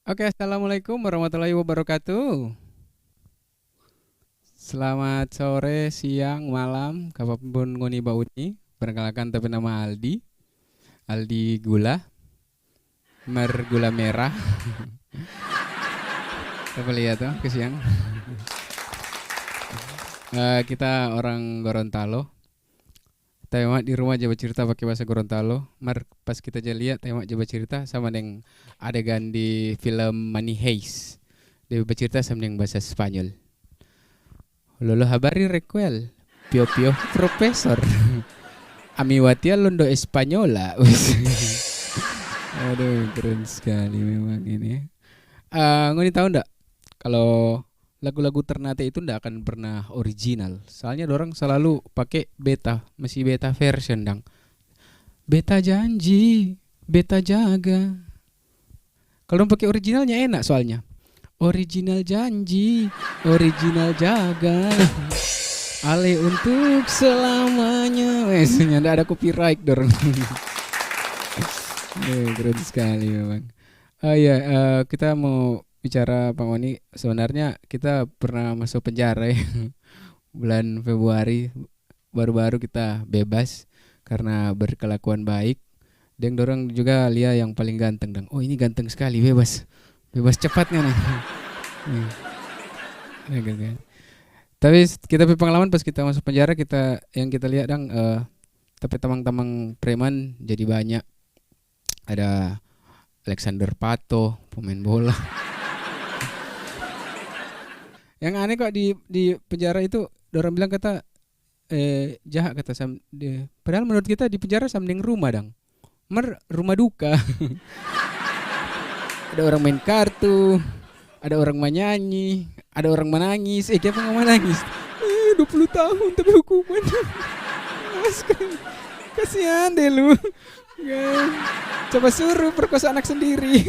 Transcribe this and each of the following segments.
Oke, assalamualaikum warahmatullahi wabarakatuh. Selamat sore, siang, malam, kapanpun ngoni bauni. Perkenalkan tapi nama Aldi, Aldi Gula, Gula Merah. Coba lihat tuh ke siang. Kita orang Gorontalo. Tema di rumah coba cerita pakai bahasa Gorontalo. Pas kita aja lihat tema coba cerita sama yang adegan di film Money Heist. Dia bercerita sama yang bahasa Spanyol. Lolo habari requel. Pio pio profesor. Amiwatia londo Espanyola. Aduh, keren sekali memang ini. Ngoni tahu ndak kalau lagu-lagu Ternate itu ndak akan pernah original. Soalnya orang selalu pakai beta, masih beta version dang. Beta janji, beta jaga. Kalau pakai originalnya enak soalnya. Original janji, original jaga. Ale untuk selamanya. Wesnya ndak ada copyright dorong. Keren sekali memang. Ya, kita mau bicara Pak Oni. Sebenarnya kita pernah masuk penjara ya. Bulan Februari baru-baru kita bebas karena berkelakuan baik. Dan dorong juga Lia yang paling ganteng dong. Oh ini ganteng sekali, bebas. Bebas cepatnya nah. Tapi kita punya pengalaman pas kita masuk penjara yang kita lihat dong, tapi tamang-tamang preman jadi banyak. Ada Alexander Pato, pemain bola. Yang aneh kok di penjara itu orang bilang kata jahat kata padahal menurut kita di penjara sambil rumah dong. Rumah duka. Ada orang main kartu, ada orang menyanyi, ada orang menangis. Siapa nggak menangis? 20 tahun tapi hukuman. Kasihan deh lu. Coba suruh perkosa anak sendiri.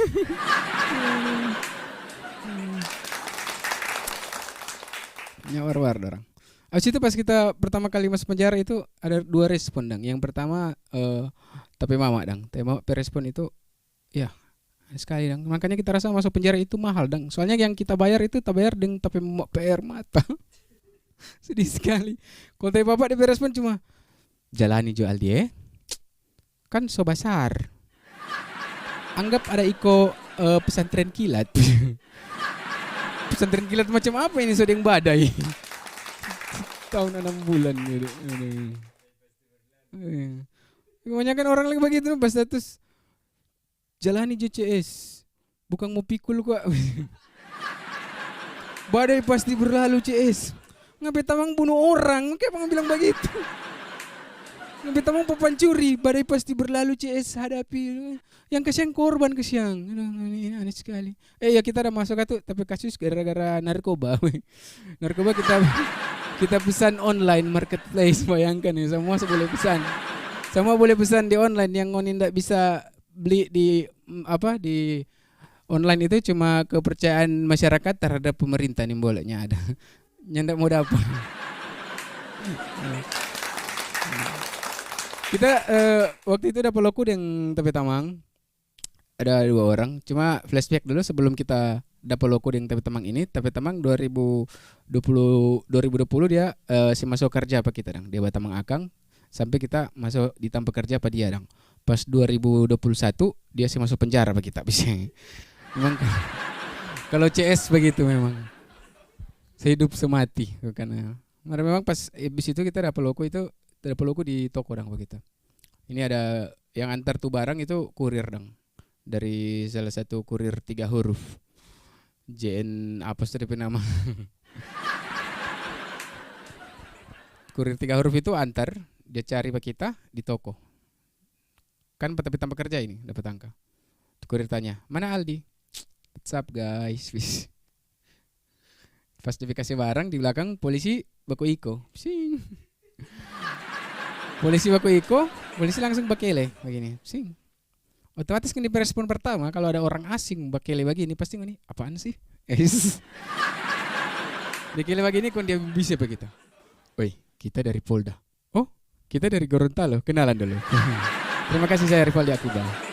Nyawar-war orang. Abis itu pas kita pertama kali masuk penjara itu ada dua respon dang. Yang pertama tapi mama dang. Tapi mama respon itu ya sekali dang. Makanya kita rasa masuk penjara itu mahal dang. Soalnya yang kita bayar itu tak bayar dengan tapi mama PR mata. Sedih sekali. Kalau tapi bapak dia respon cuma jalani jual dia. Kan so besar. Anggap ada iko pesantren kilat. Pesantren kilat macam apa ini sedang badai. Tahun 6 bulan gitu. Kebanyakan orang lagi begitu pas status jalani JCS. Bukan mau pikul kok. Badai pasti berlalu CS. Ngapain tamang bunuh orang? Kayak pengen bilang begitu. Ngapain tamang pepancuri? Badai pasti berlalu CS hadapi. Yang kesian korban kesian. Ini aneh sekali. Ya kita ada masuk itu tapi kasus gara-gara narkoba. Narkoba kita pesan online marketplace, bayangkan ya, semua boleh pesan. Semua boleh pesan di online. Yang ngoni ndak bisa beli di di online itu cuma kepercayaan masyarakat terhadap pemerintah nih bolanya ada. Yang ndak mau dapat. Kita waktu itu dapat loku yang tapi tamang. Ada 2 orang. Cuma flashback dulu sebelum kita dapat loku yang tapi tamang ini. Tapi tamang 2020 dia si masuk kerja apa kita dang. Dia batamang akang sampai kita masuk di tempat kerja apa dia dang. Pas 2021 dia si masuk penjara apa kita bisa. Memang kalau CS begitu memang. Sehidup semati karena memang pas habis itu kita dapat loku di toko dang begitu. Ini ada yang antar tuh barang itu kurir dang. Dari salah satu kurir 3 huruf. JN apa sih nama? Kurir 3 huruf itu antar, dia cari ke kita di toko. Kan tapi tanpa kerja ini dapat angka. Kurir tanya, "Mana Aldi?" "What's up guys?" Pas dia kasih barang di belakang polisi baku iko. Sing. Polisi baku iko, polisi langsung bakele begini. Sing. Otomatis kan di respon pertama kalau ada orang asing bakele begini pasti ini apaan sih? Bakele begini kon dia bisa begitu. Oi, kita dari Polda. Oh, kita dari Gorontalo. Kenalan dulu. Terima kasih, saya Rivaldi Akuba.